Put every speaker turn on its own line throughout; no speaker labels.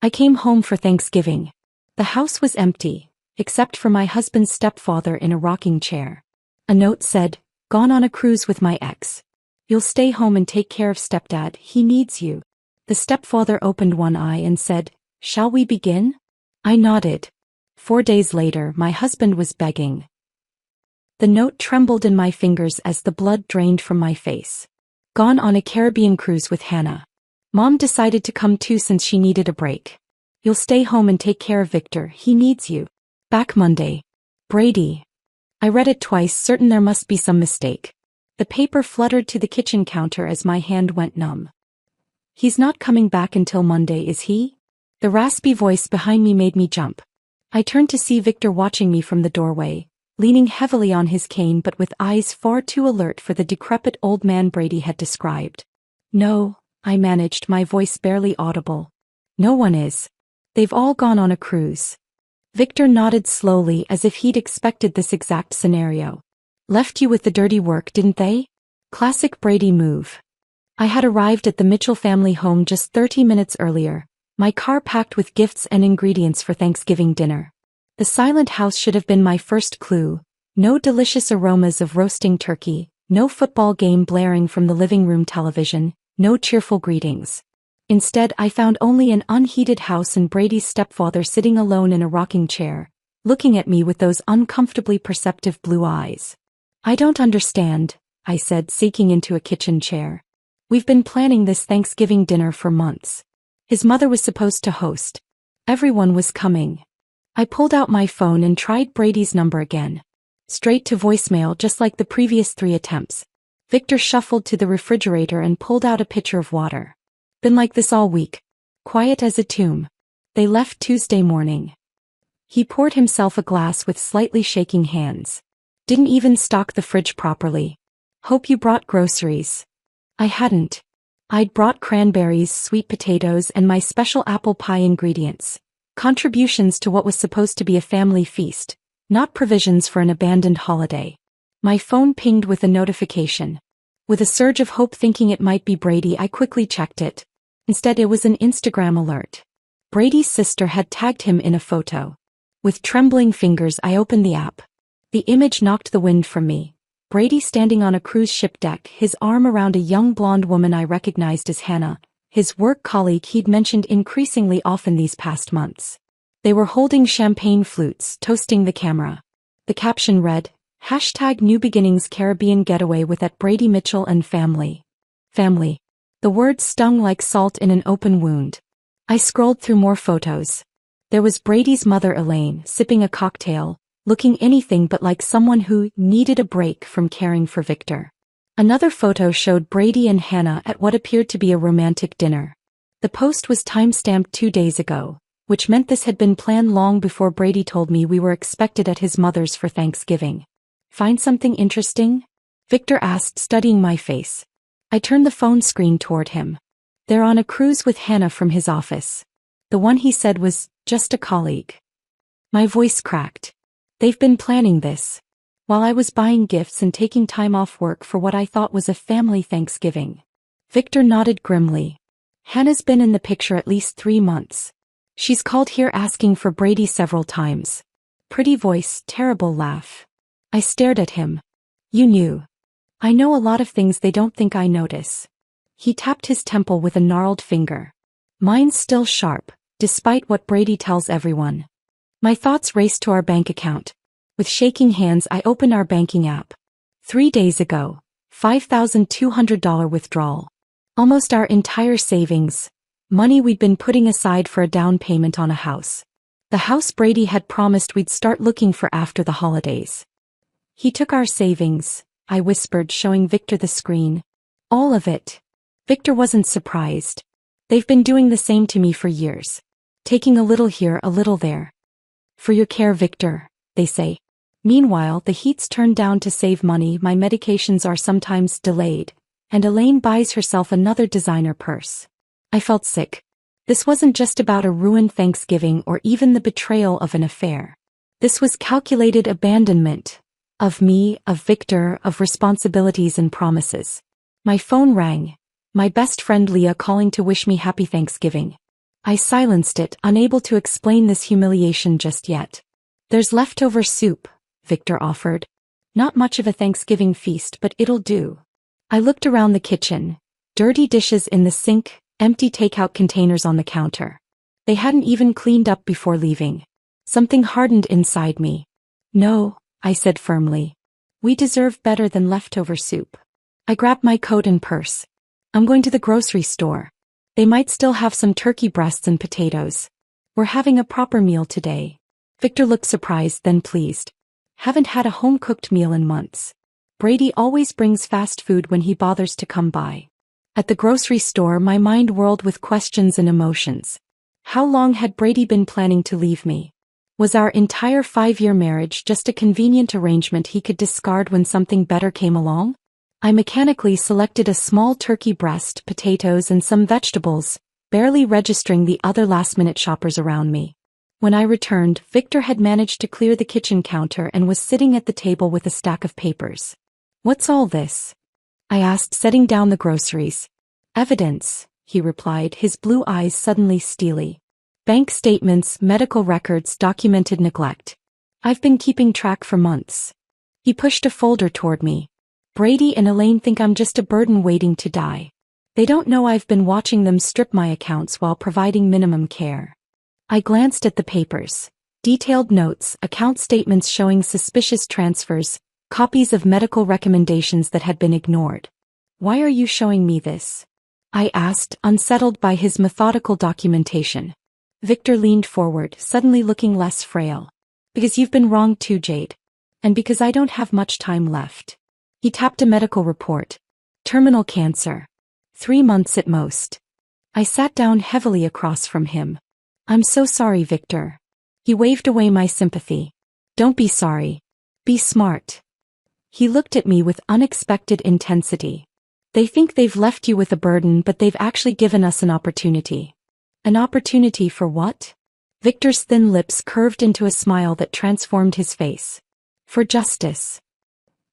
I came home for Thanksgiving. The house was empty, except for my husband's stepfather in a rocking chair. A note said, "Gone on a cruise with my ex. You'll stay home and take care of stepdad, he needs you." The stepfather opened one eye and said, "Shall we begin?" I nodded. 4 days later, my husband was begging. The note trembled in my fingers as the blood drained from my face. Gone on a Caribbean cruise with Hannah. Mom decided to come too since she needed a break. You'll stay home and take care of Victor, he needs you. Back Monday. Brady. I read it twice, certain there must be some mistake. The paper fluttered to the kitchen counter as my hand went numb. He's not coming back until Monday, is he? The raspy voice behind me made me jump. I turned to see Victor watching me from the doorway, leaning heavily on his cane but with eyes far too alert for the decrepit old man Brady had described. "No," I managed, my voice barely audible. "No one is. They've all gone on a cruise." Victor nodded slowly as if he'd expected this exact scenario. "Left you with the dirty work, didn't they?" Classic Brady move. I had arrived at the Mitchell family home just 30 minutes earlier, my car packed with gifts and ingredients for Thanksgiving dinner. The silent house should have been my first clue. No delicious aromas of roasting turkey, no football game blaring from the living room television, no cheerful greetings. Instead, I found only an unheated house and Brady's stepfather sitting alone in a rocking chair, looking at me with those uncomfortably perceptive blue eyes. "I don't understand," I said, sinking into a kitchen chair. "We've been planning this Thanksgiving dinner for months. His mother was supposed to host. Everyone was coming." I pulled out my phone and tried Brady's number again. Straight to voicemail, just like the previous 3 attempts. Victor shuffled to the refrigerator and pulled out a pitcher of water. "Been like this all week. Quiet as a tomb. They left Tuesday morning." He poured himself a glass with slightly shaking hands. "Didn't even stock the fridge properly. Hope you brought groceries." I hadn't. I'd brought cranberries, sweet potatoes, and my special apple pie ingredients. Contributions to what was supposed to be a family feast, not provisions for an abandoned holiday. My phone pinged with a notification. With a surge of hope thinking it might be Brady, I quickly checked it. Instead, it was an Instagram alert. Brady's sister had tagged him in a photo. With trembling fingers, I opened the app. The image knocked the wind from me. Brady standing on a cruise ship deck, his arm around a young blonde woman I recognized as Hannah, his work colleague he'd mentioned increasingly often these past months. They were holding champagne flutes, toasting the camera. The caption read, #New Beginnings Caribbean Getaway with at Brady Mitchell and Family. Family. The word stung like salt in an open wound. I scrolled through more photos. There was Brady's mother Elaine, sipping a cocktail, looking anything but like someone who needed a break from caring for Victor. Another photo showed Brady and Hannah at what appeared to be a romantic dinner. The post was time-stamped 2 days ago, which meant this had been planned long before Brady told me we were expected at his mother's for Thanksgiving. "Find something interesting?" Victor asked, studying my face. I turned the phone screen toward him. "They're on a cruise with Hannah from his office. The one he said was just a colleague." My voice cracked. "They've been planning this. While I was buying gifts and taking time off work for what I thought was a family Thanksgiving." Victor nodded grimly. "Hannah's been in the picture at least 3 months. She's called here asking for Brady several times." Pretty voice, terrible laugh. I stared at him. "You knew." "I know a lot of things they don't think I notice." He tapped his temple with a gnarled finger. "Mine's still sharp, despite what Brady tells everyone." My thoughts raced to our bank account. With shaking hands, I opened our banking app. 3 days ago, $5,200 withdrawal. Almost our entire savings. Money we'd been putting aside for a down payment on a house. The house Brady had promised we'd start looking for after the holidays. "He took our savings," I whispered, showing Victor the screen. "All of it." Victor wasn't surprised. "They've been doing the same to me for years. Taking a little here, a little there. For your care, Victor, they say. Meanwhile, the heat's turned down to save money, my medications are sometimes delayed, and Elaine buys herself another designer purse." I felt sick. This wasn't just about a ruined Thanksgiving or even the betrayal of an affair. This was calculated abandonment. Of me, of Victor, of responsibilities and promises. My phone rang. My best friend Leah calling to wish me happy Thanksgiving. I silenced it, unable to explain this humiliation just yet. There's leftover soup, Victor offered. Not much of a Thanksgiving feast, but it'll do. I looked around the kitchen. Dirty dishes in the sink, empty takeout containers on the counter. They hadn't even cleaned up before leaving. Something hardened inside me. No, I said firmly. We deserve better than leftover soup. I grabbed my coat and purse. I'm going to the grocery store. They might still have some turkey breasts and potatoes. We're having a proper meal today. Victor looked surprised, then pleased. Haven't had a home-cooked meal in months. Brady always brings fast food when he bothers to come by. At the grocery store, my mind whirled with questions and emotions. How long had Brady been planning to leave me? Was our entire 5-year marriage just a convenient arrangement he could discard when something better came along? I mechanically selected a small turkey breast, potatoes, and some vegetables, barely registering the other last-minute shoppers around me. When I returned, Victor had managed to clear the kitchen counter and was sitting at the table with a stack of papers. What's all this? I asked, setting down the groceries. Evidence, he replied, his blue eyes suddenly steely. Bank statements, medical records, documented neglect. I've been keeping track for months. He pushed a folder toward me. Brady and Elaine think I'm just a burden waiting to die. They don't know I've been watching them strip my accounts while providing minimum care. I glanced at the papers. Detailed notes, account statements showing suspicious transfers, copies of medical recommendations that had been ignored. Why are you showing me this? I asked, unsettled by his methodical documentation. Victor leaned forward, suddenly looking less frail. Because you've been wrong too, Jade. And because I don't have much time left. He tapped a medical report. Terminal cancer. 3 months at most. I sat down heavily across from him. I'm so sorry, Victor. He waved away my sympathy. Don't be sorry. Be smart. He looked at me with unexpected intensity. They think they've left you with a burden, but they've actually given us an opportunity. An opportunity for what? Victor's thin lips curved into a smile that transformed his face. For justice.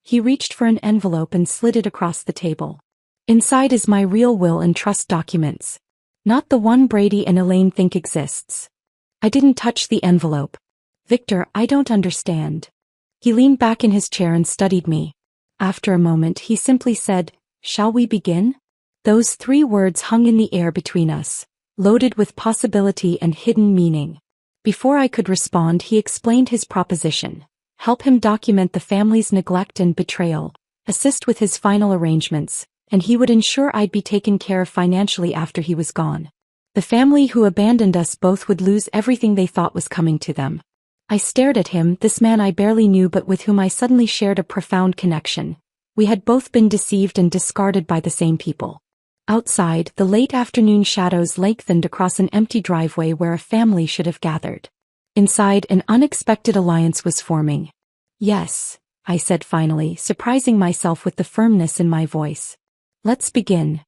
He reached for an envelope and slid it across the table. Inside is my real will and trust documents. Not the one Brady and Elaine think exists. I didn't touch the envelope. Victor, I don't understand. He leaned back in his chair and studied me. After a moment, he simply said, "Shall we begin?" Those 3 words hung in the air between us, loaded with possibility and hidden meaning. Before I could respond, he explained his proposition. Help him document the family's neglect and betrayal, assist with his final arrangements, and he would ensure I'd be taken care of financially after he was gone. The family who abandoned us both would lose everything they thought was coming to them. I stared at him, this man I barely knew but with whom I suddenly shared a profound connection. We had both been deceived and discarded by the same people. Outside, the late afternoon shadows lengthened across an empty driveway where a family should have gathered. Inside, an unexpected alliance was forming. Yes, I said finally, surprising myself with the firmness in my voice. Let's begin.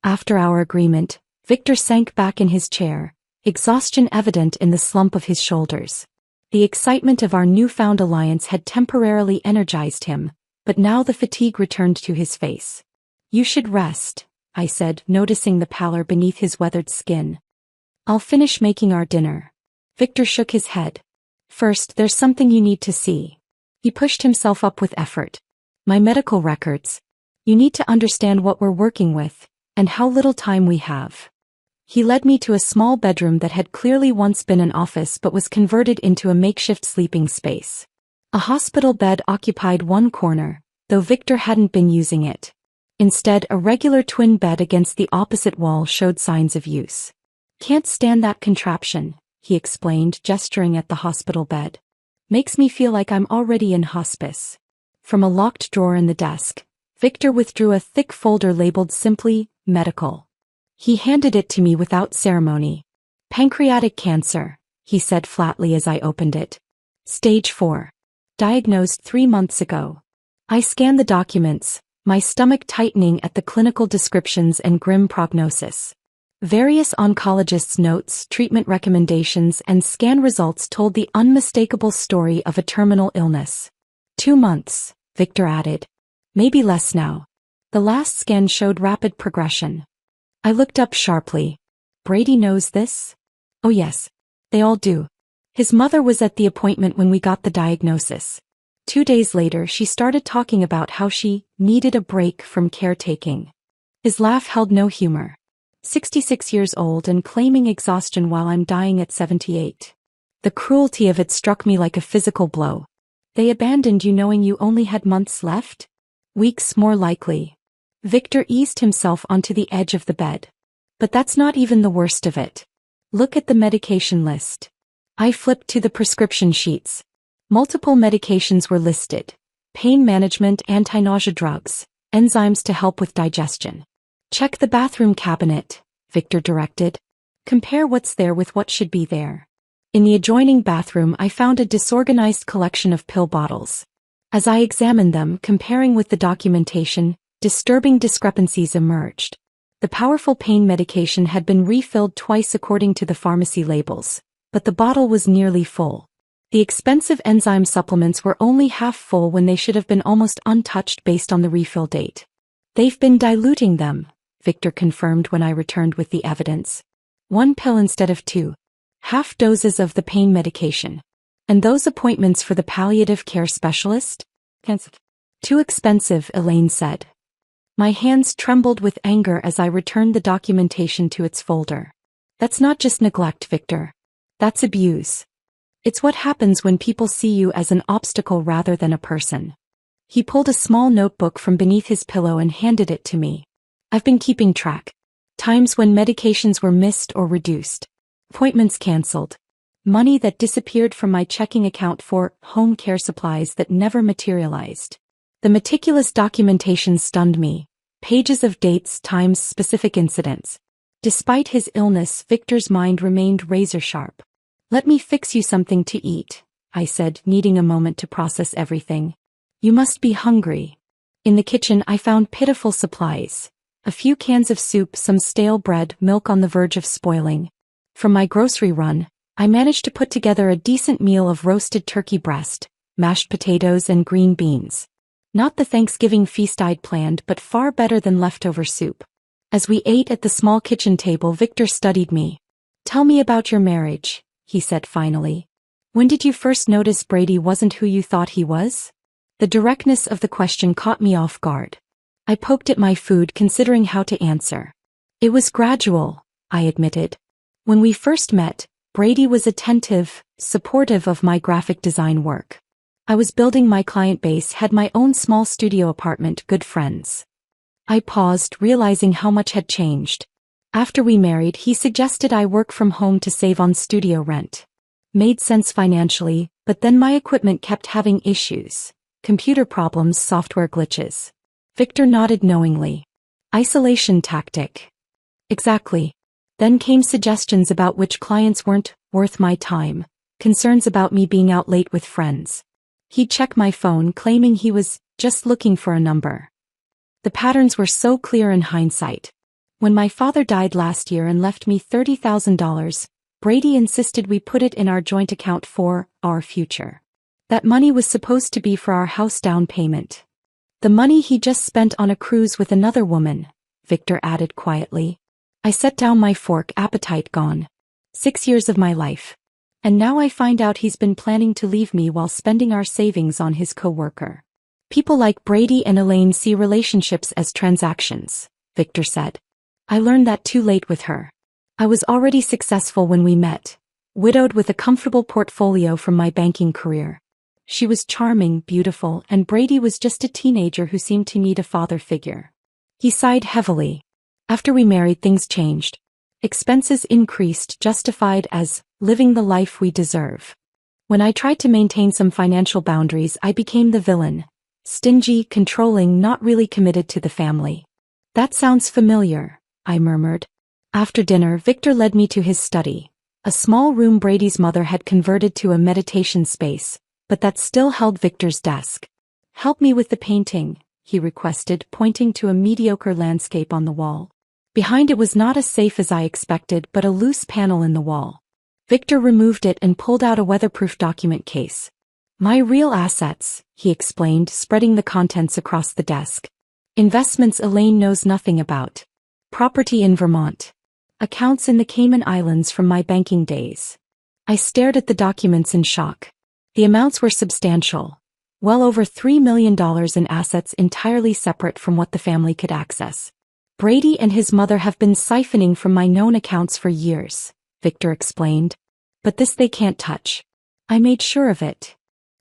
After our agreement, Victor sank back in his chair, exhaustion evident in the slump of his shoulders. The excitement of our newfound alliance had temporarily energized him, but now the fatigue returned to his face. You should rest, I said, noticing the pallor beneath his weathered skin. I'll finish making our dinner. Victor shook his head. First, there's something you need to see. He pushed himself up with effort. My medical records. You need to understand what we're working with, and how little time we have. He led me to a small bedroom that had clearly once been an office but was converted into a makeshift sleeping space. A hospital bed occupied one corner, though Victor hadn't been using it. Instead, a regular twin bed against the opposite wall showed signs of use. Can't stand that contraption, he explained, gesturing at the hospital bed. Makes me feel like I'm already in hospice. From a locked drawer in the desk, Victor withdrew a thick folder labeled simply, medical. He handed it to me without ceremony. Pancreatic cancer, he said flatly as I opened it. Stage 4. Diagnosed 3 months ago. I scanned the documents, my stomach tightening at the clinical descriptions and grim prognosis. Various oncologists' notes, treatment recommendations, and scan results told the unmistakable story of a terminal illness. 2 months, Victor added. Maybe less now. The last scan showed rapid progression. I looked up sharply. Brady knows this? Oh yes. They all do. His mother was at the appointment when we got the diagnosis. 2 days later she started talking about how she needed a break from caretaking. His laugh held no humor. 66 years old and claiming exhaustion while I'm dying at 78. The cruelty of it struck me like a physical blow. They abandoned you knowing you only had months left? Weeks more likely. Victor eased himself onto the edge of the bed. But that's not even the worst of it. Look at the medication list. I flipped to the prescription sheets. Multiple medications were listed. Pain management, anti-nausea drugs, enzymes to help with digestion. Check the bathroom cabinet, Victor directed. Compare what's there with what should be there. In the adjoining bathroom I found a disorganized collection of pill bottles. As I examined them, comparing with the documentation, disturbing discrepancies emerged. The powerful pain medication had been refilled twice according to the pharmacy labels, but the bottle was nearly full. The expensive enzyme supplements were only half full when they should have been almost untouched based on the refill date. They've been diluting them, Victor confirmed when I returned with the evidence. 1 pill instead of 2. Half doses of the pain medication. And those appointments for the palliative care specialist? Too expensive, Elaine said. My hands trembled with anger as I returned the documentation to its folder. That's not just neglect, Victor. That's abuse. It's what happens when people see you as an obstacle rather than a person. He pulled a small notebook from beneath his pillow and handed it to me. I've been keeping track. Times when medications were missed or reduced. Appointments canceled. Money that disappeared from my checking account for home care supplies that never materialized. The meticulous documentation stunned me. Pages of dates, times, specific incidents. Despite his illness, Victor's mind remained razor-sharp. Let me fix you something to eat, I said, needing a moment to process everything. You must be hungry. In the kitchen I found pitiful supplies. A few cans of soup, some stale bread, milk on the verge of spoiling. From my grocery run, I managed to put together a decent meal of roasted turkey breast, mashed potatoes and green beans. Not the Thanksgiving feast I'd planned, but far better than leftover soup. As we ate at the small kitchen table, Victor studied me. Tell me about your marriage, he said finally. When did you first notice Brady wasn't who you thought he was? The directness of the question caught me off guard. I poked at my food, considering how to answer. It was gradual, I admitted. When we first met, Brady was attentive, supportive of my graphic design work. I was building my client base, had my own small studio apartment, good friends. I paused, realizing how much had changed. After we married, he suggested I work from home to save on studio rent. Made sense financially, but then my equipment kept having issues. Computer problems, software glitches. Victor nodded knowingly. Isolation tactic. Exactly. Then came suggestions about which clients weren't worth my time, concerns about me being out late with friends. He'd check my phone, claiming he was just looking for a number. The patterns were so clear in hindsight. When my father died last year and left me $30,000, Brady insisted we put it in our joint account for our future. That money was supposed to be for our house down payment. The money he just spent on a cruise with another woman, Victor added quietly. I set down my fork, appetite gone. 6 years of my life. And now I find out he's been planning to leave me while spending our savings on his co-worker. People like Brady and Elaine see relationships as transactions, Victor said. I learned that too late with her. I was already successful when we met, widowed with a comfortable portfolio from my banking career. She was charming, beautiful, and Brady was just a teenager who seemed to need a father figure. He sighed heavily. After we married, things changed. Expenses increased, justified as living the life we deserve. When I tried to maintain some financial boundaries, I became the villain. Stingy, controlling, not really committed to the family. That sounds familiar, I murmured. After dinner, Victor led me to his study. A small room Brady's mother had converted to a meditation space, but that still held Victor's desk. Help me with the painting, he requested, pointing to a mediocre landscape on the wall. Behind it was not as safe as I expected, but a loose panel in the wall. Victor removed it and pulled out a weatherproof document case. My real assets, he explained, spreading the contents across the desk. Investments Elaine knows nothing about. Property in Vermont. Accounts in the Cayman Islands from my banking days. I stared at the documents in shock. The amounts were substantial. Well over $3 million in assets entirely separate from what the family could access. Brady and his mother have been siphoning from my known accounts for years, Victor explained. But this they can't touch. I made sure of it.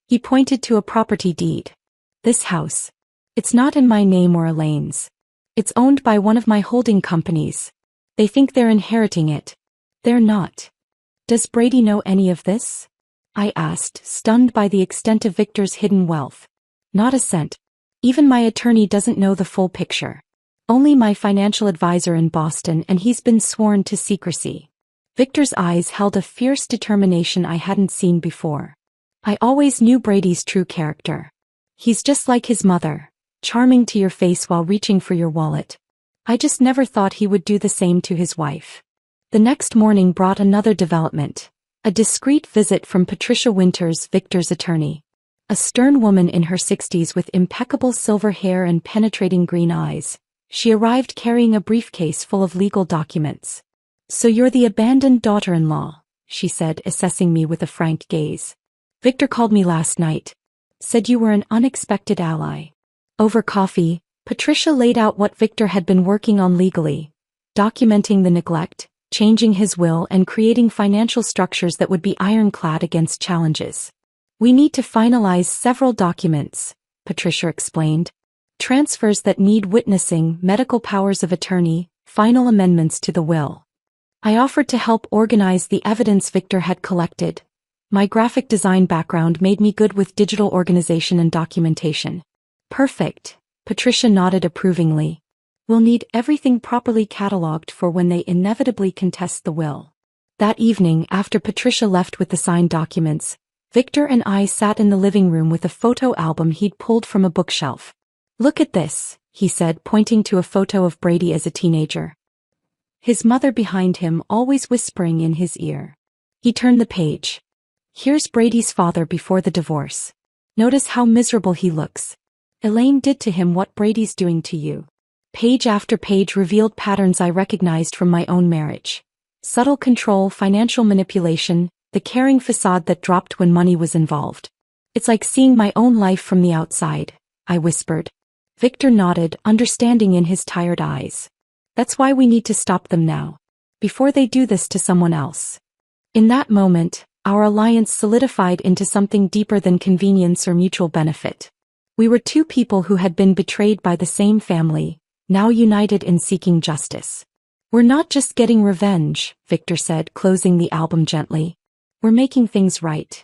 He pointed to a property deed. This house. It's not in my name or Elaine's. It's owned by one of my holding companies. They think they're inheriting it. They're not. Does Brady know any of this? I asked, stunned by the extent of Victor's hidden wealth. Not a cent. Even my attorney doesn't know the full picture. Only my financial advisor in Boston, and he's been sworn to secrecy. Victor's eyes held a fierce determination I hadn't seen before. I always knew Brady's true character. He's just like his mother, charming to your face while reaching for your wallet. I just never thought he would do the same to his wife. The next morning brought another development. A discreet visit from Patricia Winters, Victor's attorney. A stern woman in her 60s with impeccable silver hair and penetrating green eyes. She arrived carrying a briefcase full of legal documents. So you're the abandoned daughter-in-law, she said, assessing me with a frank gaze. Victor called me last night. Said you were an unexpected ally. Over coffee, Patricia laid out what Victor had been working on legally, documenting the neglect, changing his will, and creating financial structures that would be ironclad against challenges. We need to finalize several documents, Patricia explained. Transfers that need witnessing, medical powers of attorney, final amendments to the will. I offered to help organize the evidence Victor had collected. My graphic design background made me good with digital organization and documentation. Perfect, Patricia nodded approvingly. We'll need everything properly cataloged for when they inevitably contest the will. That evening, after Patricia left with the signed documents, Victor and I sat in the living room with a photo album he'd pulled from a bookshelf. Look at this, he said, pointing to a photo of Brady as a teenager. His mother behind him always whispering in his ear. He turned the page. Here's Brady's father before the divorce. Notice how miserable he looks. Elaine did to him what Brady's doing to you. Page after page revealed patterns I recognized from my own marriage. Subtle control, financial manipulation, the caring facade that dropped when money was involved. It's like seeing my own life from the outside, I whispered. Victor nodded, understanding in his tired eyes. That's why we need to stop them now. Before they do this to someone else. In that moment, our alliance solidified into something deeper than convenience or mutual benefit. We were two people who had been betrayed by the same family, now united in seeking justice. We're not just getting revenge, Victor said, closing the album gently. We're making things right.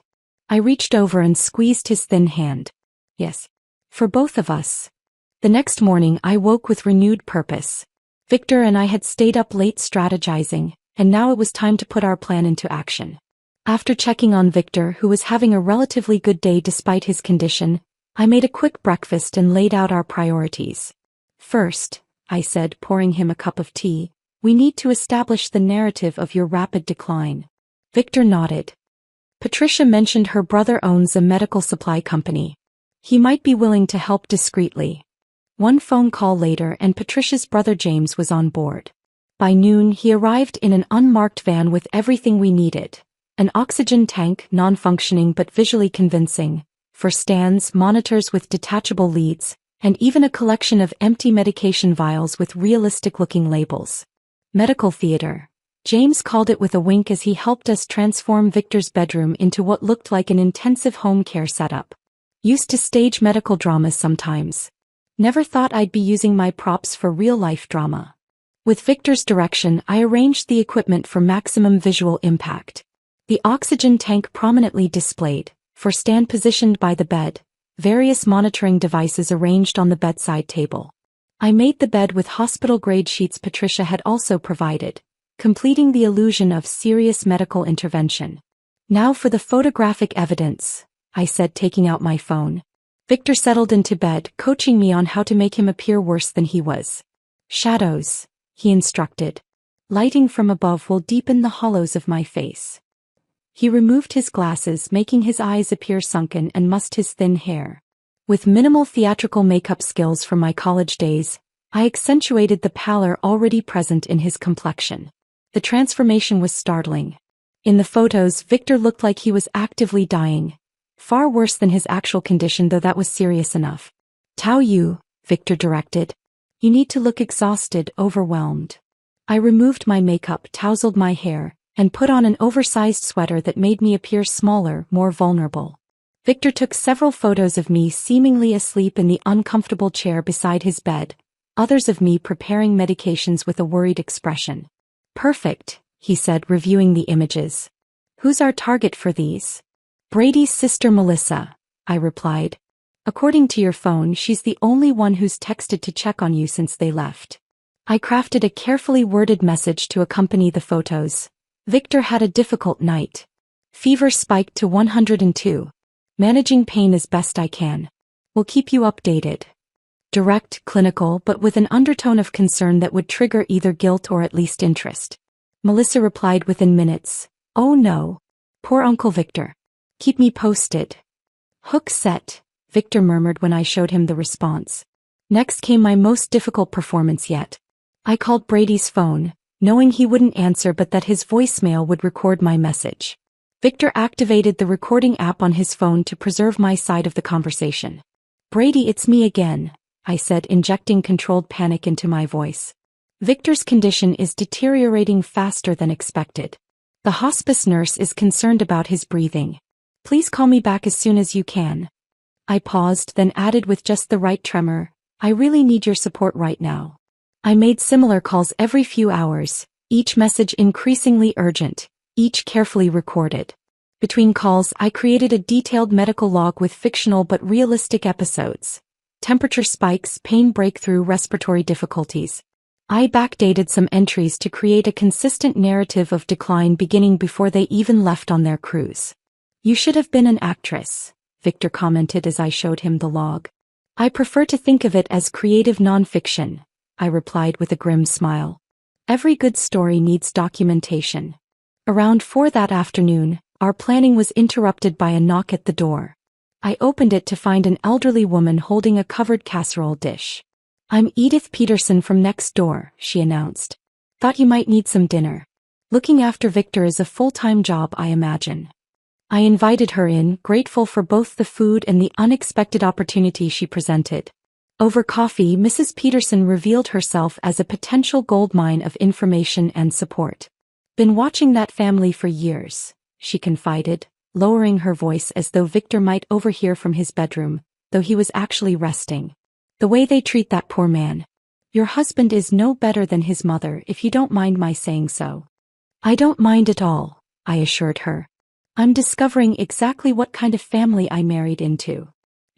I reached over and squeezed his thin hand. Yes. For both of us. The next morning I woke with renewed purpose. Victor and I had stayed up late strategizing, and now it was time to put our plan into action. After checking on Victor, who was having a relatively good day despite his condition, I made a quick breakfast and laid out our priorities. First, I said, pouring him a cup of tea, we need to establish the narrative of your rapid decline. Victor nodded. Patricia mentioned her brother owns a medical supply company. He might be willing to help discreetly. One phone call later and Patricia's brother James was on board. By noon he arrived in an unmarked van with everything we needed. An oxygen tank, non-functioning but visually convincing, for stands, monitors with detachable leads, and even a collection of empty medication vials with realistic-looking labels. Medical theater. James called it with a wink as he helped us transform Victor's bedroom into what looked like an intensive home care setup. Used to stage medical dramas sometimes. Never thought I'd be using my props for real-life drama. With Victor's direction, I arranged the equipment for maximum visual impact. The oxygen tank prominently displayed, for stand positioned by the bed, various monitoring devices arranged on the bedside table. I made the bed with hospital-grade sheets Patricia had also provided, completing the illusion of serious medical intervention. Now for the photographic evidence, I said, taking out my phone. Victor settled into bed, coaching me on how to make him appear worse than he was. Shadows, he instructed. Lighting from above will deepen the hollows of my face. He removed his glasses, making his eyes appear sunken, and mussed his thin hair. With minimal theatrical makeup skills from my college days, I accentuated the pallor already present in his complexion. The transformation was startling. In the photos, Victor looked like he was actively dying. Far worse than his actual condition, though that was serious enough. Tao Yu, Victor directed. You need to look exhausted, overwhelmed. I removed my makeup, tousled my hair, and put on an oversized sweater that made me appear smaller, more vulnerable. Victor took several photos of me seemingly asleep in the uncomfortable chair beside his bed, others of me preparing medications with a worried expression. Perfect, he said, reviewing the images. Who's our target for these? Brady's sister Melissa, I replied. According to your phone, she's the only one who's texted to check on you since they left. I crafted a carefully worded message to accompany the photos. Victor had a difficult night. Fever spiked to 102. Managing pain as best I can. We'll keep you updated. Direct, clinical, but with an undertone of concern that would trigger either guilt or at least interest. Melissa replied within minutes. Oh no. Poor Uncle Victor. Keep me posted. Hook set, Victor murmured when I showed him the response. Next came my most difficult performance yet. I called Brady's phone, knowing he wouldn't answer but that his voicemail would record my message. Victor activated the recording app on his phone to preserve my side of the conversation. Brady, it's me again, I said, injecting controlled panic into my voice. Victor's condition is deteriorating faster than expected. The hospice nurse is concerned about his breathing. Please call me back as soon as you can. I paused, then added with just the right tremor, I really need your support right now. I made similar calls every few hours, each message increasingly urgent, each carefully recorded. Between calls, I created a detailed medical log with fictional but realistic episodes. Temperature spikes, pain breakthrough, respiratory difficulties. I backdated some entries to create a consistent narrative of decline beginning before they even left on their cruise. You should have been an actress, Victor commented as I showed him the log. I prefer to think of it as creative nonfiction, I replied with a grim smile. Every good story needs documentation. Around 4 that afternoon, our planning was interrupted by a knock at the door. I opened it to find an elderly woman holding a covered casserole dish. I'm Edith Peterson from next door, she announced. Thought you might need some dinner. Looking after Victor is a full-time job, I imagine. I invited her in, grateful for both the food and the unexpected opportunity she presented. Over coffee, Mrs. Peterson revealed herself as a potential goldmine of information and support. Been watching that family for years, she confided, lowering her voice as though Victor might overhear from his bedroom, though he was actually resting. The way they treat that poor man. Your husband is no better than his mother, if you don't mind my saying so. I don't mind at all, I assured her. I'm discovering exactly what kind of family I married into.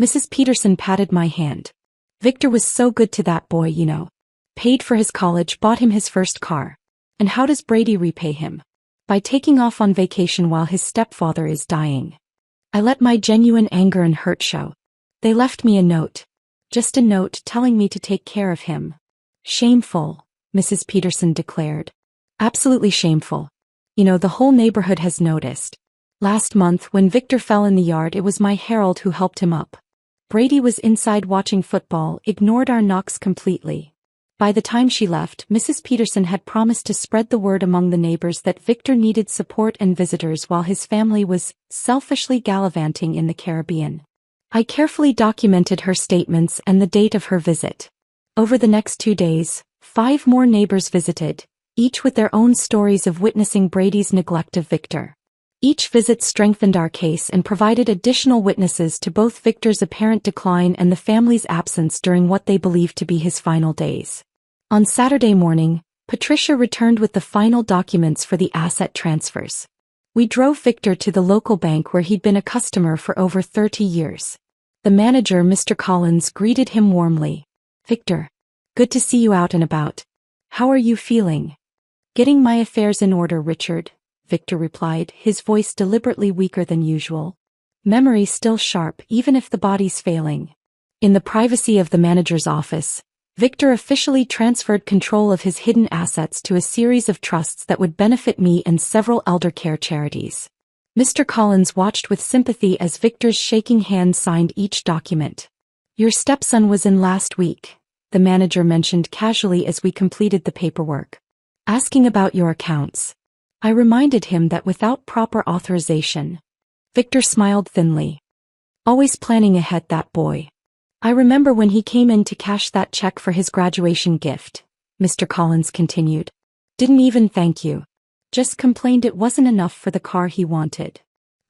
Mrs. Peterson patted my hand. Victor was so good to that boy, you know. Paid for his college, bought him his first car. And how does Brady repay him? By taking off on vacation while his stepfather is dying. I let my genuine anger and hurt show. They left me a note. Just a note telling me to take care of him. Shameful, Mrs. Peterson declared. Absolutely shameful. You know, the whole neighborhood has noticed. Last month, when Victor fell in the yard, it was my Harold who helped him up. Brady was inside watching football, ignored our knocks completely. By the time she left, Mrs. Peterson had promised to spread the word among the neighbors that Victor needed support and visitors while his family was selfishly gallivanting in the Caribbean. I carefully documented her statements and the date of her visit. Over the next 2 days, 5 more neighbors visited, each with their own stories of witnessing Brady's neglect of Victor. Each visit strengthened our case and provided additional witnesses to both Victor's apparent decline and the family's absence during what they believed to be his final days. On Saturday morning, Patricia returned with the final documents for the asset transfers. We drove Victor to the local bank where he'd been a customer for over 30 years. The manager, Mr. Collins, greeted him warmly. Victor, good to see you out and about. How are you feeling? Getting my affairs in order, Richard, Victor replied, his voice deliberately weaker than usual. Memory still sharp, even if the body's failing. In the privacy of the manager's office, Victor officially transferred control of his hidden assets to a series of trusts that would benefit me and several elder care charities. Mr. Collins watched with sympathy as Victor's shaking hand signed each document. Your stepson was in last week, the manager mentioned casually as we completed the paperwork. asking about your accounts. I reminded him that without proper authorization. Victor smiled thinly. Always planning ahead, that boy. I remember when he came in to cash that check for his graduation gift, Mr. Collins continued. Didn't even thank you. Just complained it wasn't enough for the car he wanted.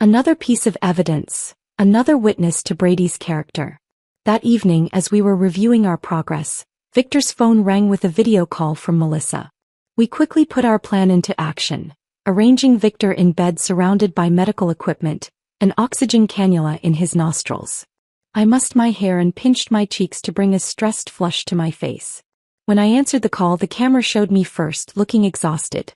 Another piece of evidence, another witness to Brady's character. That evening, as we were reviewing our progress, Victor's phone rang with a video call from Melissa. We quickly put our plan into action, arranging Victor in bed surrounded by medical equipment, an oxygen cannula in his nostrils. I mussed my hair and pinched my cheeks to bring a stressed flush to my face. When I answered the call, the camera showed me first, looking exhausted.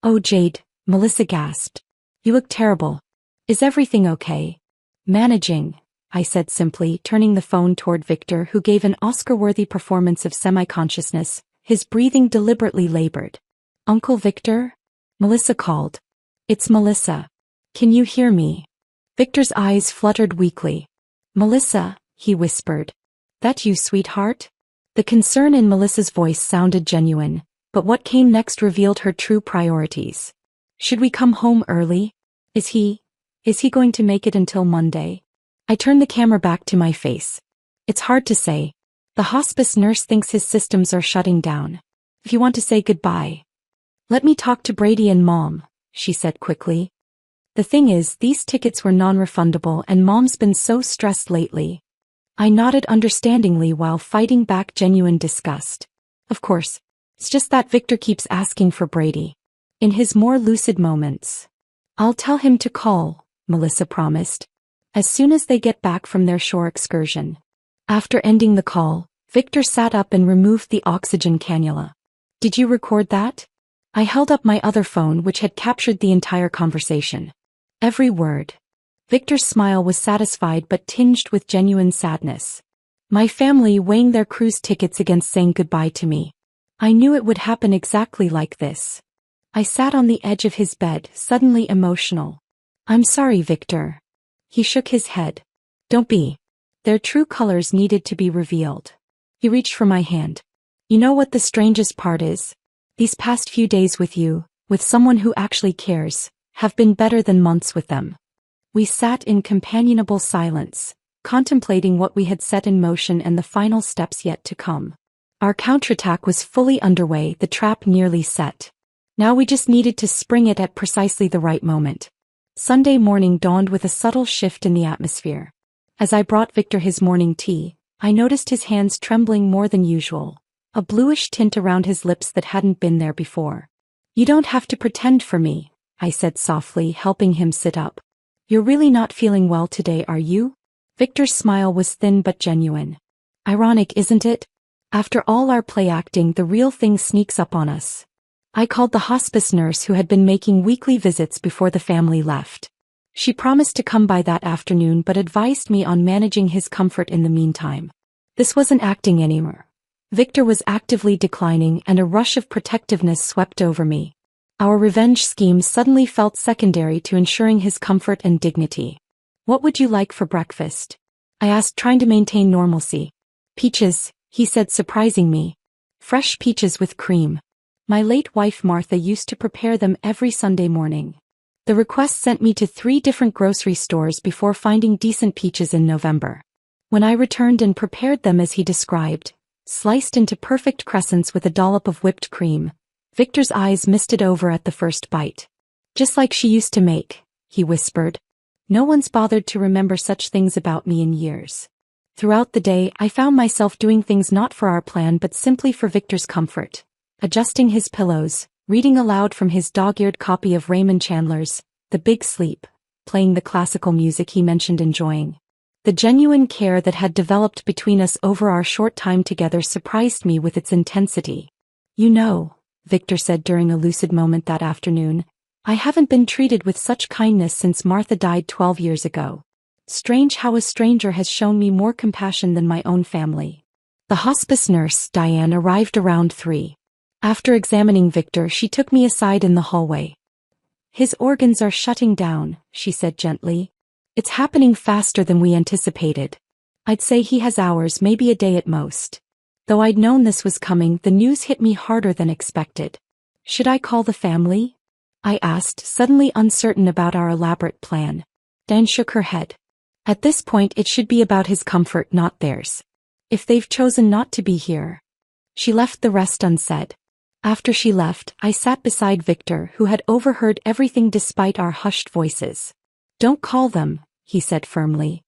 Oh, Jade, Melissa gasped. You look terrible. Is everything okay? Managing, I said simply, turning the phone toward Victor, who gave an Oscar-worthy performance of semi-consciousness, his breathing deliberately labored. Uncle Victor? Melissa called. It's Melissa. Can you hear me? Victor's eyes fluttered weakly. Melissa, he whispered. That you, sweetheart? The concern in Melissa's voice sounded genuine, but what came next revealed her true priorities. Should we come home early? Is he going to make it until Monday? I turned the camera back to my face. It's hard to say. The hospice nurse thinks his systems are shutting down. If you want to say goodbye. Let me talk to Brady and Mom, she said quickly. The thing is, these tickets were non-refundable and Mom's been so stressed lately. I nodded understandingly while fighting back genuine disgust. Of course, it's just that Victor keeps asking for Brady. In his more lucid moments. I'll tell him to call, Melissa promised. As soon as they get back from their shore excursion. After ending the call, Victor sat up and removed the oxygen cannula. Did you record that? I held up my other phone, which had captured the entire conversation. Every word. Victor's smile was satisfied but tinged with genuine sadness. My family weighing their cruise tickets against saying goodbye to me. I knew it would happen exactly like this. I sat on the edge of his bed, suddenly emotional. I'm sorry, Victor. He shook his head. Don't be. Their true colors needed to be revealed. He reached for my hand. You know what the strangest part is? These past few days with you, with someone who actually cares, have been better than months with them. We sat in companionable silence, contemplating what we had set in motion and the final steps yet to come. Our counterattack was fully underway, the trap nearly set. Now we just needed to spring it at precisely the right moment. Sunday morning dawned with a subtle shift in the atmosphere. As I brought Victor his morning tea, I noticed his hands trembling more than usual, a bluish tint around his lips that hadn't been there before. You don't have to pretend for me, I said softly, helping him sit up. You're really not feeling well today, are you? Victor's smile was thin but genuine. Ironic, isn't it? After all our play acting, the real thing sneaks up on us. I called the hospice nurse who had been making weekly visits before the family left. She promised to come by that afternoon but advised me on managing his comfort in the meantime. This wasn't acting anymore. Victor was actively declining and a rush of protectiveness swept over me. Our revenge scheme suddenly felt secondary to ensuring his comfort and dignity. What would you like for breakfast? I asked, trying to maintain normalcy. Peaches, he said, surprising me. Fresh peaches with cream. My late wife Martha used to prepare them every Sunday morning. The request sent me to 3 different grocery stores before finding decent peaches in November. When I returned and prepared them as he described, sliced into perfect crescents with a dollop of whipped cream, Victor's eyes misted over at the first bite. Just like she used to make, he whispered. No one's bothered to remember such things about me in years. Throughout the day, I found myself doing things not for our plan but simply for Victor's comfort. Adjusting his pillows, reading aloud from his dog-eared copy of Raymond Chandler's The Big Sleep, playing the classical music he mentioned enjoying. The genuine care that had developed between us over our short time together surprised me with its intensity. You know, Victor said during a lucid moment that afternoon, I haven't been treated with such kindness since Martha died 12 years ago. Strange how a stranger has shown me more compassion than my own family. The hospice nurse, Diane, arrived around 3. After examining Victor, she took me aside in the hallway. His organs are shutting down, she said gently. It's happening faster than we anticipated. I'd say he has hours, maybe a day at most. Though I'd known this was coming, the news hit me harder than expected. Should I call the family? I asked, suddenly uncertain about our elaborate plan. Dan shook her head. At this point it should be about his comfort, not theirs. If they've chosen not to be here. She left the rest unsaid. After she left, I sat beside Victor, who had overheard everything despite our hushed voices. Don't call them, he said firmly.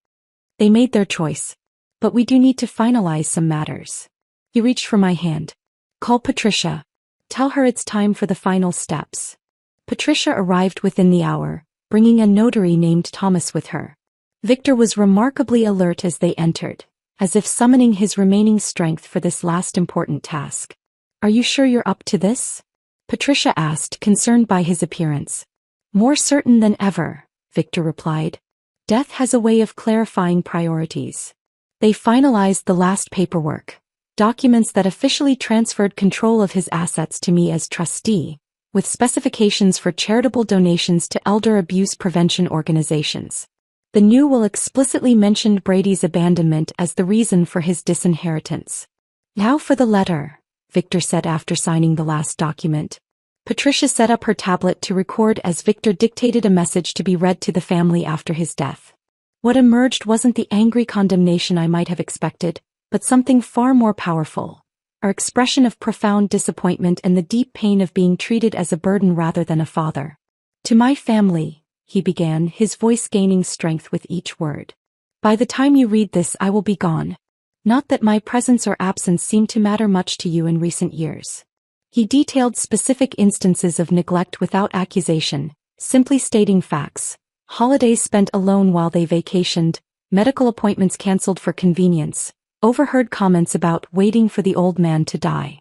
They made their choice. But we do need to finalize some matters. He reached for my hand. Call Patricia. Tell her it's time for the final steps. Patricia arrived within the hour, bringing a notary named Thomas with her. Victor was remarkably alert as they entered, as if summoning his remaining strength for this last important task. Are you sure you're up to this? Patricia asked, concerned by his appearance. More certain than ever, Victor replied. Death has a way of clarifying priorities. They finalized the last paperwork, documents that officially transferred control of his assets to me as trustee, with specifications for charitable donations to elder abuse prevention organizations. The new will explicitly mentioned Brady's abandonment as the reason for his disinheritance. Now for the letter, Victor said after signing the last document. Patricia set up her tablet to record as Victor dictated a message to be read to the family after his death. What emerged wasn't the angry condemnation I might have expected, but something far more powerful. Our expression of profound disappointment and the deep pain of being treated as a burden rather than a father. To my family, he began, his voice gaining strength with each word. By the time you read this, I will be gone. Not that my presence or absence seemed to matter much to you in recent years. He detailed specific instances of neglect without accusation, simply stating facts. Holidays spent alone while they vacationed, medical appointments cancelled for convenience, overheard comments about waiting for the old man to die.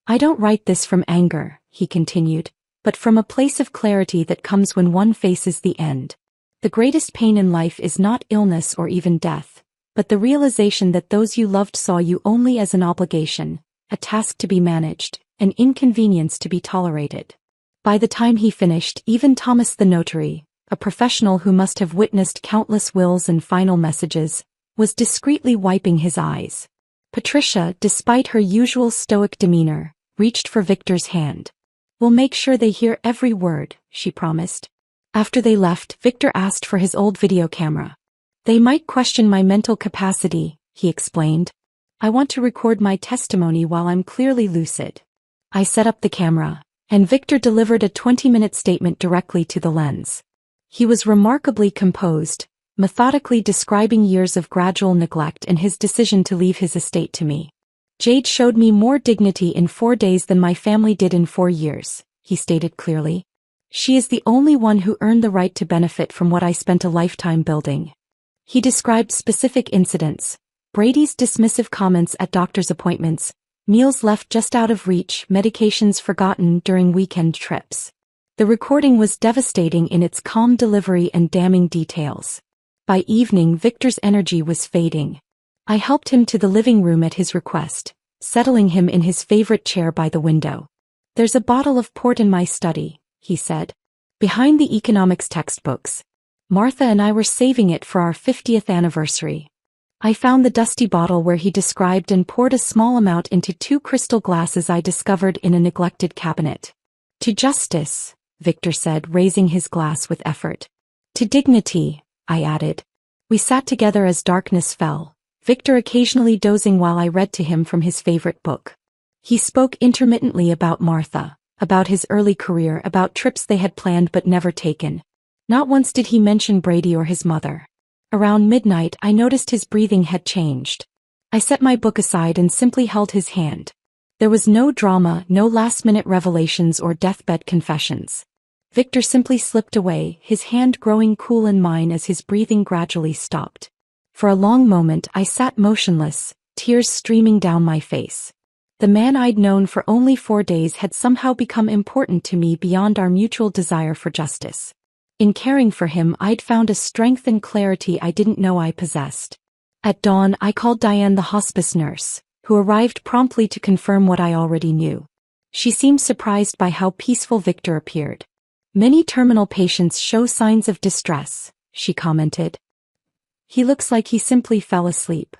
I don't write this from anger, he continued, but from a place of clarity that comes when one faces the end. The greatest pain in life is not illness or even death, but the realization that those you loved saw you only as an obligation, a task to be managed, an inconvenience to be tolerated. By the time he finished, even Thomas the notary, a professional who must have witnessed countless wills and final messages, was discreetly wiping his eyes. Patricia, despite her usual stoic demeanor, reached for Victor's hand. We'll make sure they hear every word, she promised. After they left, Victor asked for his old video camera. They might question my mental capacity, he explained. I want to record my testimony while I'm clearly lucid. I set up the camera, and Victor delivered a 20-minute statement directly to the lens. He was remarkably composed, methodically describing years of gradual neglect and his decision to leave his estate to me. Jade showed me more dignity in 4 days than my family did in 4 years, he stated clearly. She is the only one who earned the right to benefit from what I spent a lifetime building. He described specific incidents, Brady's dismissive comments at doctor's appointments, meals left just out of reach, medications forgotten during weekend trips. The recording was devastating in its calm delivery and damning details. By evening, Victor's energy was fading. I helped him to the living room at his request, settling him in his favorite chair by the window. There's a bottle of port in my study, he said. Behind the economics textbooks. Martha and I were saving it for our 50th anniversary. I found the dusty bottle where he described and poured a small amount into 2 crystal glasses I discovered in a neglected cabinet. To justice, Victor said, raising his glass with effort. To dignity, I added. We sat together as darkness fell, Victor occasionally dozing while I read to him from his favorite book. He spoke intermittently about Martha, about his early career, about trips they had planned but never taken. Not once did he mention Brady or his mother. Around midnight, I noticed his breathing had changed. I set my book aside and simply held his hand. There was no drama, no last-minute revelations or deathbed confessions. Victor simply slipped away, his hand growing cool in mine as his breathing gradually stopped. For a long moment I sat motionless, tears streaming down my face. The man I'd known for only 4 days had somehow become important to me beyond our mutual desire for justice. In caring for him, I'd found a strength and clarity I didn't know I possessed. At dawn, I called Diane, the hospice nurse, who arrived promptly to confirm what I already knew. She seemed surprised by how peaceful Victor appeared. Many terminal patients show signs of distress, she commented. He looks like he simply fell asleep.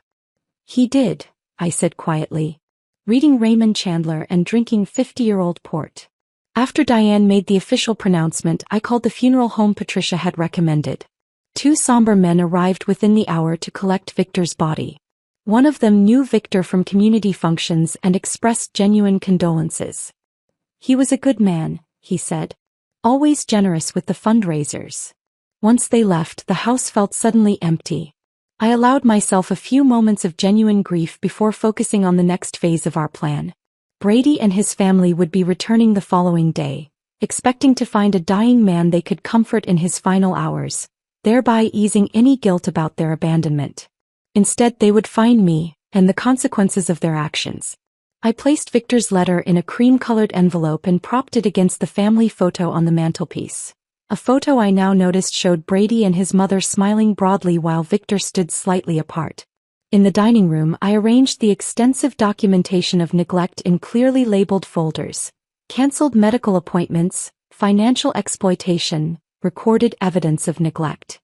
He did, I said quietly, reading Raymond Chandler and drinking 50-year-old port. After Diane made the official pronouncement, I called the funeral home Patricia had recommended. 2 somber men arrived within the hour to collect Victor's body. One of them knew Victor from community functions and expressed genuine condolences. He was a good man, he said. Always generous with the fundraisers. Once they left, the house felt suddenly empty. I allowed myself a few moments of genuine grief before focusing on the next phase of our plan. Brady and his family would be returning the following day, expecting to find a dying man they could comfort in his final hours, thereby easing any guilt about their abandonment. Instead, they would find me, and the consequences of their actions. I placed Victor's letter in a cream-colored envelope and propped it against the family photo on the mantelpiece. A photo I now noticed showed Brady and his mother smiling broadly while Victor stood slightly apart. In the dining room, I arranged the extensive documentation of neglect in clearly labeled folders: canceled medical appointments, financial exploitation, recorded evidence of neglect.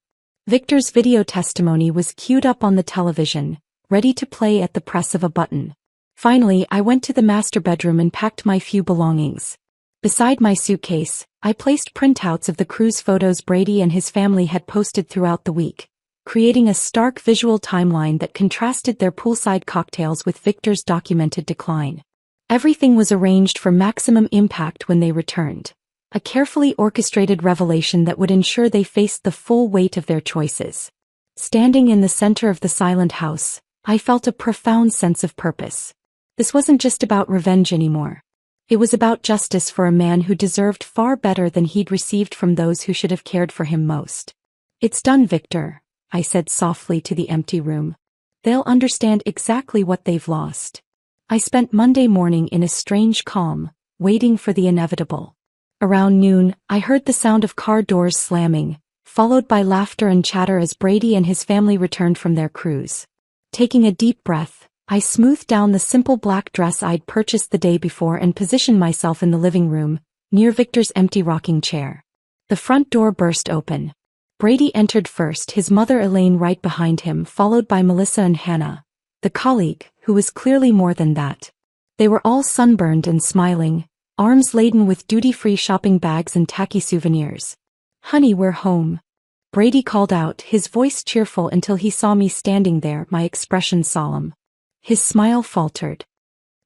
Victor's video testimony was queued up on the television, ready to play at the press of a button. Finally, I went to the master bedroom and packed my few belongings. Beside my suitcase, I placed printouts of the cruise photos Brady and his family had posted throughout the week, creating a stark visual timeline that contrasted their poolside cocktails with Victor's documented decline. Everything was arranged for maximum impact when they returned. A carefully orchestrated revelation that would ensure they faced the full weight of their choices. Standing in the center of the silent house, I felt a profound sense of purpose. This wasn't just about revenge anymore. It was about justice for a man who deserved far better than he'd received from those who should have cared for him most. "It's done, Victor," I said softly to the empty room. "They'll understand exactly what they've lost." I spent Monday morning in a strange calm, waiting for the inevitable. Around noon, I heard the sound of car doors slamming, followed by laughter and chatter as Brady and his family returned from their cruise. Taking a deep breath, I smoothed down the simple black dress I'd purchased the day before and positioned myself in the living room, near Victor's empty rocking chair. The front door burst open. Brady entered first, his mother Elaine right behind him, followed by Melissa and Hannah, the colleague, who was clearly more than that. They were all sunburned and smiling, arms laden with duty-free shopping bags and tacky souvenirs. "Honey, we're home," Brady called out, his voice cheerful until he saw me standing there, my expression solemn. His smile faltered.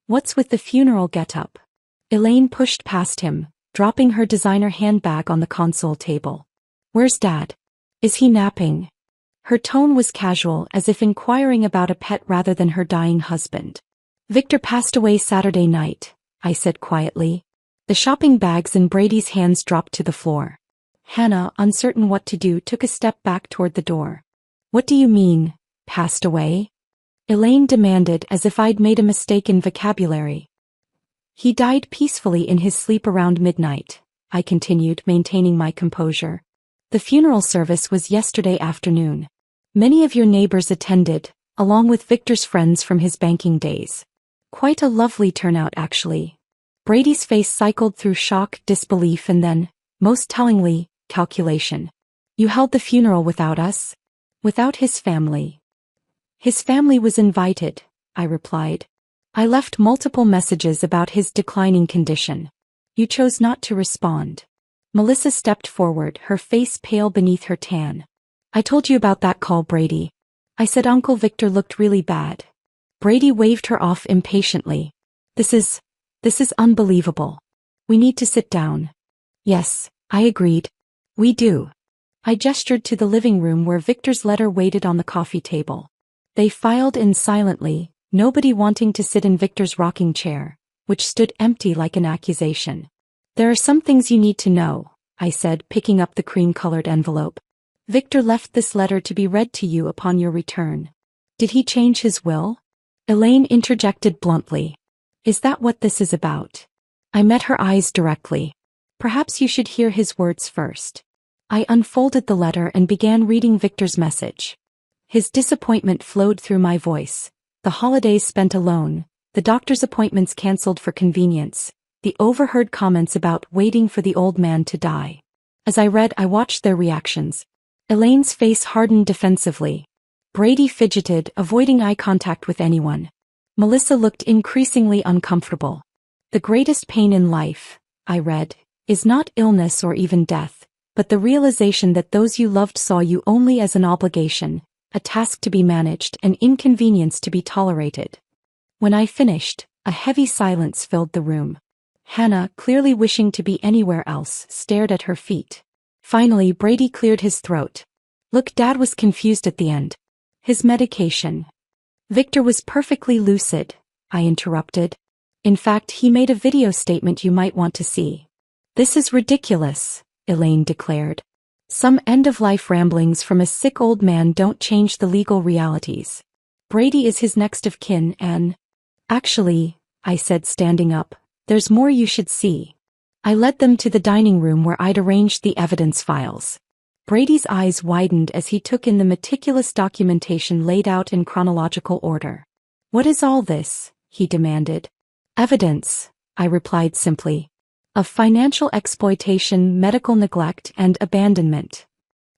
"What's with the funeral getup?" Elaine pushed past him, dropping her designer handbag on the console table. "Where's Dad? Is he napping?" Her tone was casual, as if inquiring about a pet rather than her dying husband. "Victor passed away Saturday night," I said quietly. The shopping bags in Brady's hands dropped to the floor. Hannah, uncertain what to do, took a step back toward the door. "What do you mean, passed away?" Elaine demanded, as if I'd made a mistake in vocabulary. "He died peacefully in his sleep around midnight," I continued, maintaining my composure. "The funeral service was yesterday afternoon. Many of your neighbors attended, along with Victor's friends from his banking days. Quite a lovely turnout, actually." Brady's face cycled through shock, disbelief, and then, most tellingly, calculation. "You held the funeral without us? Without his family?" "His family was invited," I replied. "I left multiple messages about his declining condition. You chose not to respond." Melissa stepped forward, her face pale beneath her tan. "I told you about that call, Brady. I said Uncle Victor looked really bad." Brady waved her off impatiently. This is unbelievable. We need to sit down." "Yes," I agreed. "We do." I gestured to the living room where Victor's letter waited on the coffee table. They filed in silently, nobody wanting to sit in Victor's rocking chair, which stood empty like an accusation. "There are some things you need to know," I said, picking up the cream-colored envelope. "Victor left this letter to be read to you upon your return." "Did he change his will?" Elaine interjected bluntly. "Is that what this is about?" I met her eyes directly. "Perhaps you should hear his words first." I unfolded the letter and began reading Victor's message. His disappointment flowed through my voice. The holidays spent alone, the doctor's appointments cancelled for convenience, the overheard comments about waiting for the old man to die. As I read, I watched their reactions. Elaine's face hardened defensively. Brady fidgeted, avoiding eye contact with anyone. Melissa looked increasingly uncomfortable. "The greatest pain in life," I read, is not illness or even death, but the realization that those you loved saw you only as an obligation, a task to be managed, an inconvenience to be tolerated. When I finished, a heavy silence filled the room. Hannah, clearly wishing to be anywhere else, stared at her feet. Finally, Brady cleared his throat. Look, Dad was confused at the end. His medication. Victor was perfectly lucid, I interrupted. In fact, he made a video statement you might want to see. This is ridiculous, Elaine declared. Some end-of-life ramblings from a sick old man don't change the legal realities. Brady is his next of kin and... Actually, I said, standing up, there's more you should see. I led them to the dining room where I'd arranged the evidence files. Brady's eyes widened as he took in the meticulous documentation laid out in chronological order. What is all this? He demanded. Evidence, I replied simply. Of financial exploitation, medical neglect, and abandonment.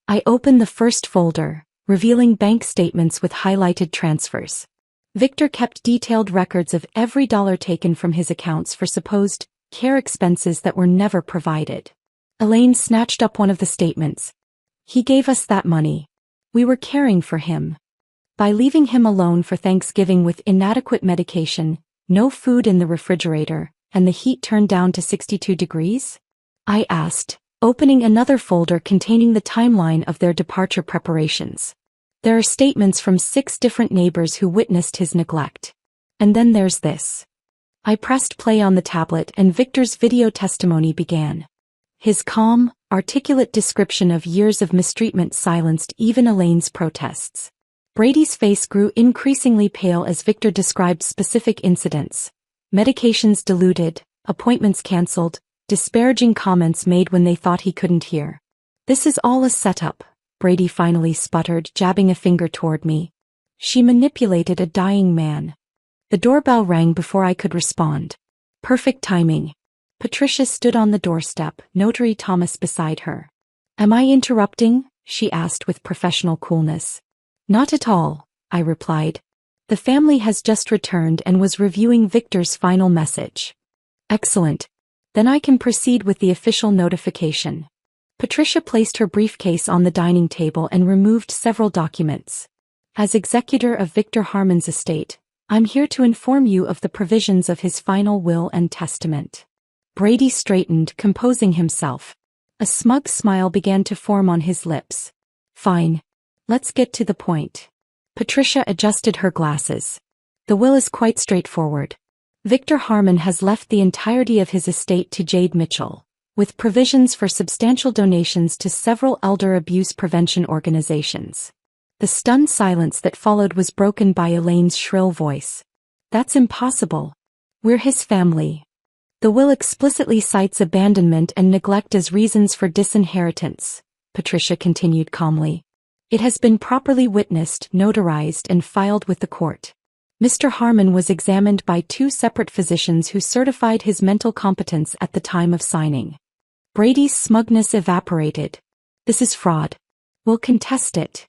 I opened the first folder, revealing bank statements with highlighted transfers. Victor kept detailed records of every dollar taken from his accounts for supposed care expenses that were never provided. Elaine snatched up one of the statements. He gave us that money. We were caring for him. By leaving him alone for Thanksgiving with inadequate medication, no food in the refrigerator, and the heat turned down to 62 degrees? I asked, opening another folder containing the timeline of their departure preparations. There are statements from 6 different neighbors who witnessed his neglect. And then there's this. I pressed play on the tablet and Victor's video testimony began. His calm, articulate description of years of mistreatment silenced even Elaine's protests. Brady's face grew increasingly pale as Victor described specific incidents. Medications diluted, appointments cancelled, disparaging comments made when they thought he couldn't hear. This is all a setup, Brady finally sputtered, jabbing a finger toward me. She manipulated a dying man. The doorbell rang before I could respond. Perfect timing. Patricia stood on the doorstep, Notary Thomas beside her. Am I interrupting? She asked with professional coolness. Not at all, I replied. The family has just returned and was reviewing Victor's final message. Excellent. Then I can proceed with the official notification. Patricia placed her briefcase on the dining table and removed several documents. As executor of Victor Harmon's estate, I'm here to inform you of the provisions of his final will and testament. Brady straightened, composing himself. A smug smile began to form on his lips. Fine. Let's get to the point. Patricia adjusted her glasses. The will is quite straightforward. Victor Harmon has left the entirety of his estate to Jade Mitchell, with provisions for substantial donations to several elder abuse prevention organizations. The stunned silence that followed was broken by Elaine's shrill voice. That's impossible. We're his family. The will explicitly cites abandonment and neglect as reasons for disinheritance, Patricia continued calmly. It has been properly witnessed, notarized, and filed with the court. Mr. Harmon was examined by 2 separate physicians who certified his mental competence at the time of signing. Brady's smugness evaporated. This is fraud. We'll contest it.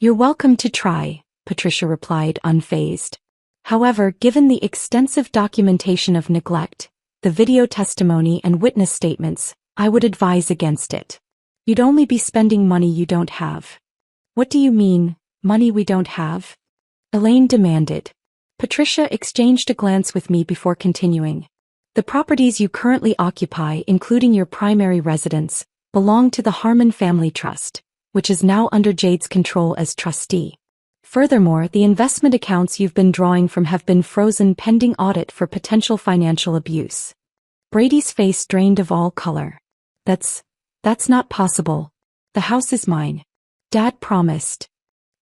You're welcome to try, Patricia replied, unfazed. However, given the extensive documentation of neglect, the video testimony and witness statements, I would advise against it. You'd only be spending money you don't have. What do you mean, money we don't have? Elaine demanded. Patricia exchanged a glance with me before continuing. The properties you currently occupy, including your primary residence, belong to the Harmon Family Trust, which is now under Jade's control as trustee. Furthermore, the investment accounts you've been drawing from have been frozen pending audit for potential financial abuse. Brady's face drained of all color. That's not possible. The house is mine. Dad promised.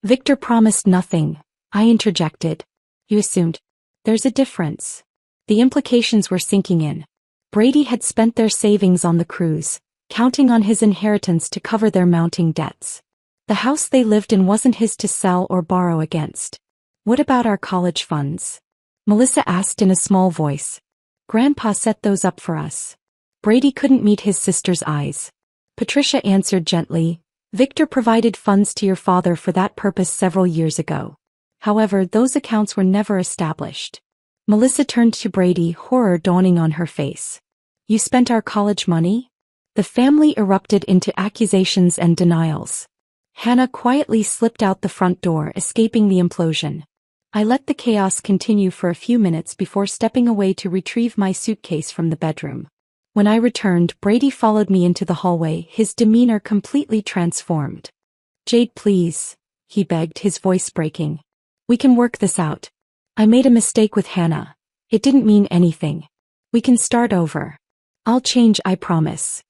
Victor promised nothing, I interjected. You assumed. There's a difference. The implications were sinking in. Brady had spent their savings on the cruise, counting on his inheritance to cover their mounting debts. The house they lived in wasn't his to sell or borrow against. What about our college funds? Melissa asked in a small voice. Grandpa set those up for us. Brady couldn't meet his sister's eyes. Patricia answered gently, Victor provided funds to your father for that purpose several years ago. However, those accounts were never established. Melissa turned to Brady, horror dawning on her face. You spent our college money? The family erupted into accusations and denials. Hannah quietly slipped out the front door, escaping the implosion. I let the chaos continue for a few minutes before stepping away to retrieve my suitcase from the bedroom. When I returned, Brady followed me into the hallway, his demeanor completely transformed. "Jade, please," he begged, his voice breaking. "We can work this out. I made a mistake with Hannah. It didn't mean anything. We can start over. I'll change, I promise."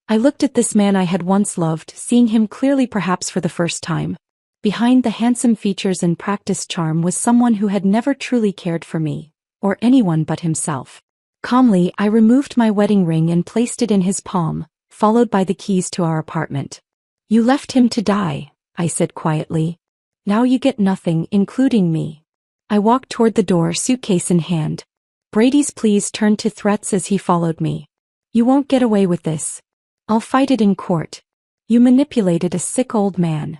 I looked at this man I had once loved, seeing him clearly, perhaps for the first time. Behind the handsome features and practiced charm was someone who had never truly cared for me, or anyone but himself. Calmly, I removed my wedding ring and placed it in his palm, followed by the keys to our apartment. "You left him to die," I said quietly. "Now you get nothing, including me." I walked toward the door, suitcase in hand. Brady's pleas turned to threats as he followed me. "You won't get away with this. I'll fight it in court. You manipulated a sick old man."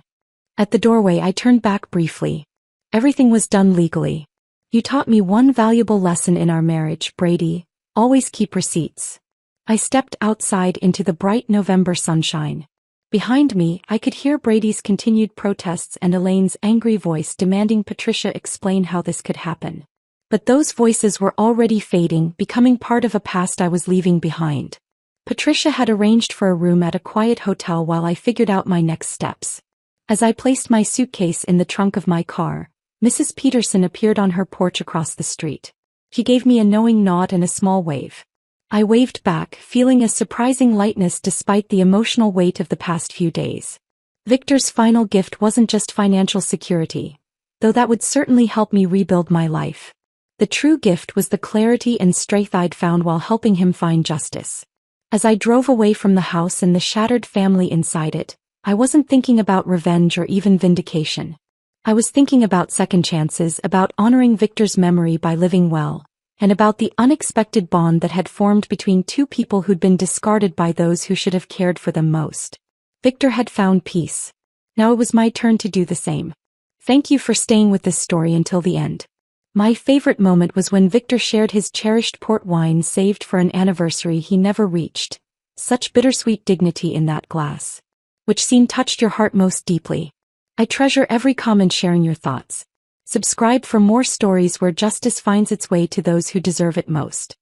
At the doorway I turned back briefly. "Everything was done legally. You taught me one valuable lesson in our marriage, Brady. Always keep receipts." I stepped outside into the bright November sunshine. Behind me, I could hear Brady's continued protests and Elaine's angry voice demanding Patricia explain how this could happen. But those voices were already fading, becoming part of a past I was leaving behind. Patricia had arranged for a room at a quiet hotel while I figured out my next steps. As I placed my suitcase in the trunk of my car, Mrs. Peterson appeared on her porch across the street. She gave me a knowing nod and a small wave. I waved back, feeling a surprising lightness despite the emotional weight of the past few days. Victor's final gift wasn't just financial security, though that would certainly help me rebuild my life. The true gift was the clarity and strength I'd found while helping him find justice. As I drove away from the house and the shattered family inside it, I wasn't thinking about revenge or even vindication. I was thinking about second chances, about honoring Victor's memory by living well, and about the unexpected bond that had formed between two people who'd been discarded by those who should have cared for them most. Victor had found peace. Now it was my turn to do the same. Thank you for staying with this story until the end. My favorite moment was when Victor shared his cherished port wine saved for an anniversary he never reached. Such bittersweet dignity in that glass. Which scene touched your heart most deeply? I treasure every comment sharing your thoughts. Subscribe for more stories where justice finds its way to those who deserve it most.